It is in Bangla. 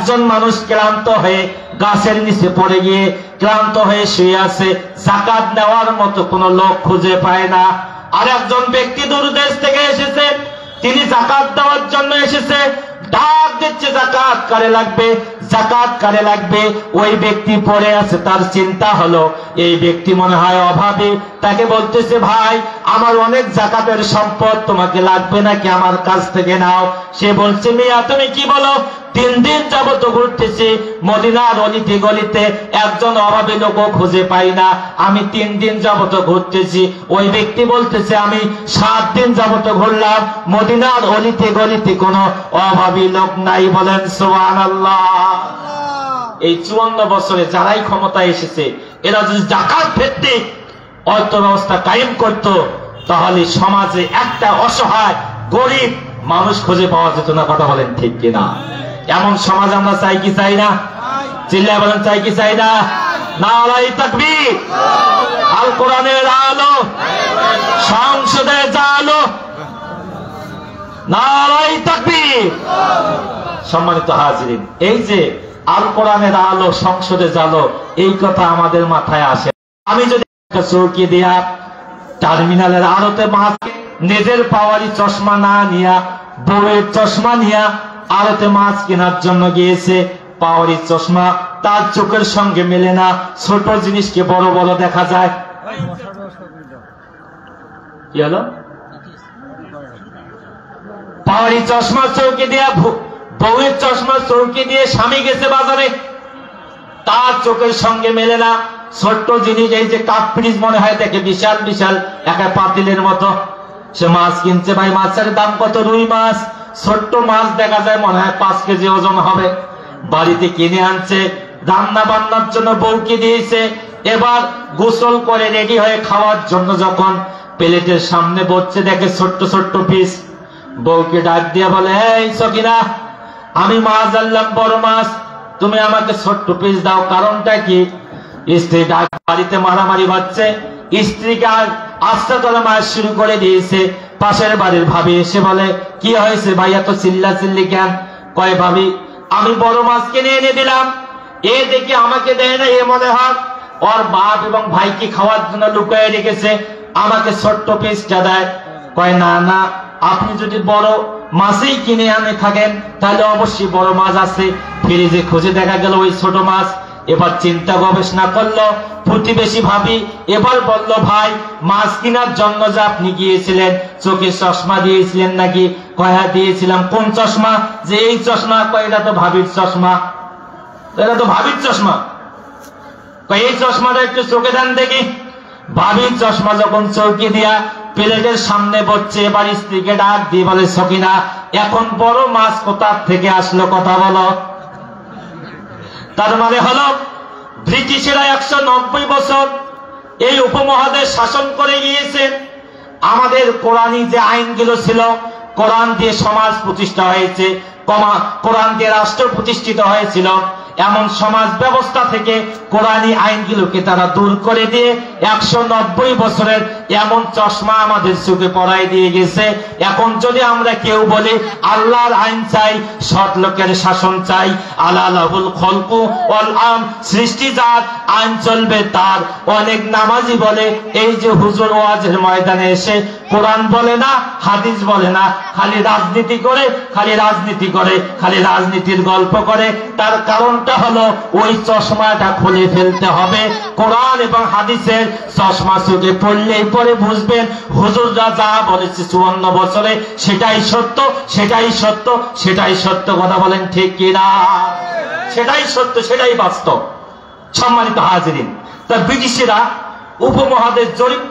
একজন মানুষ ক্লান্ত হয়ে গাছের নিচে পড়ে গিয়ে ক্লান্ত হয়ে শুয়ে আছে, যাকাত নেওয়ার মতো কোনো লোক খুঁজে পায় না। আর একজন ব্যক্তি দূর দেশ থেকে এসেছে, তিনি যাকাত দেওয়ার জন্য এসেছে, ডাক দিচ্ছে যাকাত কারে লাগবে, যাকাত কারে লাগবে। ওই ব্যক্তি পড়ে আছে, তার চিন্তা হলো এই ব্যক্তি মনে হয় অভাবী, তাকে বলতেছে ভাই আমার অনেক যাকাতের সম্পদ, তোমাকে লাগবে নাকি আমার কাছ থেকে নাও। সে বলছে মিয়া তুমি কি বলো, 3 দিন যাবত ঘুরতেছি মদিনার অলিতে গলিতে, একজন অভাবী লোকও খুঁজে পাই না, আমি 3 দিন যাবত ঘুরতেছি। ওই ব্যক্তি বলতেছে আমি 7 দিন যাবত ঘুরলাম, মদিনার অলিতে গলিতে কোনো অভাবী লোক নাই। বলেন সুবহানাল্লাহ। এই 54 বছরে যারাই ক্ষমতায় এসেছে, এরা যদি যাকাত ভিত্তিক অর্থব্যবস্থা কায়েম করত, তাহলে সমাজে একটা অসহায় গরিব মানুষ খুঁজে পাওয়া যেত না। কথা বলেন ঠিক কিনা? এমন সমাজ আমরা চাই কি চাই না? চিল্লায় বলেন চাই কি চাই না? নারায়ে তাকবীর। আল কোরআনের আলো, সংসদে জালো, নারায়ে তাকবীর। সম্মানিত হাজিরিন, এই যে আল কোরআনের আলো সংসদে জালো, এই কথা আমাদের মাথায় আসে। আমি যদি চৌকি দিয়া টার্মিনালের আলোতে মাছ, নিজের পাওয়ারি চশমা না নিয়া বউয়ের চশমা নিয়া আড়তে মাছ কেনার জন্য গিয়েছে, পাওয়ারি চশমা তার চোখের সঙ্গে মেলে না, ছোট জিনিসকে বড় বড় দেখা যায়। কি হলো? পাওয়ারি চশমা চৌকি দিয়া, বউয়ের চশমা চৌকি দিয়ে স্বামী গেছে বাজারে, তার চোখের সঙ্গে মেলে না, ছোট্ট জিনিস এই যে কাপ ফ্রিজ মনে হয় দেখে বিশাল বিশাল একটা পাতিলের মতো। সে মাছ কিনছে, ভাই মাছের দাম কত? রুই মাছ, ছোট্ট মাছ দেখা যায় মনে হয় 5 কেজি ওজন হবে। বাড়িতে কিনে আনছে, রান্না বান্নার জন্য বউকে দিয়েছে। এবার গোসল করে রেডি হয়ে খাওয়ার জন্য যখন প্লেটের সামনে বসছে, দেখে ছোট্ট ছোট্ট পিস। বউকে ডাক দিয়ে বলে এই সকিনা, আমি মাছ আনলাম বড় মাছ, তুমি আমাকে ছোট্ট পিস দাও, কারণটা কি? স্ত্রী ডাক, বাড়িতে মারামারি হচ্ছে, স্ত্রীকে আর আস্তে করে মাছ শুরু করে দিয়েছে। পাশের বাড়ির ভাবি এসে বলে কি হয়েছে ভাই এত চিল্লা চিল্লি কেন? কয় ভাবি আমি বড় মাছ কিনে এনে দিলাম, এ দেখি আমাকে দেয় না, এ মনে হয় ওর বাপ এবং ভাইকে খাওয়ার জন্য লুকিয়ে রেখেছে, আমাকে ছোট্ট পিসটা দেয়। কয় না না, আপনি যদি বড় মাছই কিনে আনে থাকেন তাহলে অবশ্যই বড় মাছ আছে। ফ্রিজে খুঁজে দেখা গেল ওই ছোট মাছ। এবার চিন্তা গবেষণা করলো প্রতিবেশী ভাবি, এবার বলল ভাই মাছ কেনার জন্য যে আপনি গিয়েছিলেন, চোখে চশমা দিয়েছিলেন নাকি? কয়া দিয়েছিলাম। কোন চশমা? যে এই চশমা। কয় এটা তো ভাবির চশমা। এটা তো ভাবির চশমা। কয় এই চশমাটা একটু চোখে দেন দেখি। ভাবির চশমা যখন চৌকি দিয়া প্লেটের সামনে বসছে, এবার স্ত্রীকে ডাক দিয়ে বলে সকিনা এখন বড় মাছ কোথা থেকে আসলো, কথা বলো। তার মানে হলো ব্রিটিশেরা 190 বছর এই উপমহাদেশ শাসন করে গিয়েছে। আমাদের কোরআনী যে আইনগুলো ছিল, কোরআন দিয়ে সমাজ প্রতিষ্ঠা হয়েছে, কোরআন দিয়ে রাষ্ট্র প্রতিষ্ঠিত হয়েছিল। এমন সমাজ ব্যবস্থা থেকে কোরআনী আইনগুলোকে তারা দূর করে দিয়ে 190 বছরের এমন চশমা আমাদের চোখে পড়াই দিয়ে গেছে। এখন যদি আমরা কেউ বলি আল্লাহর আইন চাই, সৎ লোকের শাসন চাই, আলালাহুল খলকু ওয়াল আম, সৃষ্টি যার আইন চলবে তার। অনেক নামাজি বলে এই যে হুজুর ওয়াজের ময়দানে এসে কোরআন বলে না, হাদিস বলে না, খালি রাজনীতি করে, খালি রাজনীতি করে, খালি রাজনীতির গল্প করে। তার কারণটা হলো ওই চশমাটা খুলে ফেলতে হবে। কোরআন এবং হাদিসের চশমা চোখে পড়লেই পরে বুঝবেন হুজুররা যা বলেছে 54 বছরে সেটাই সত্য, সেটাই সত্য, সেটাই সত্য। কথা বলেন ঠিক কিনা? সেটাই সত্য, সেটাই বাস্তব। সম্মানিত হাজিরিন, তা ব্রিটিশেরা উপমহাদেশ জরিপ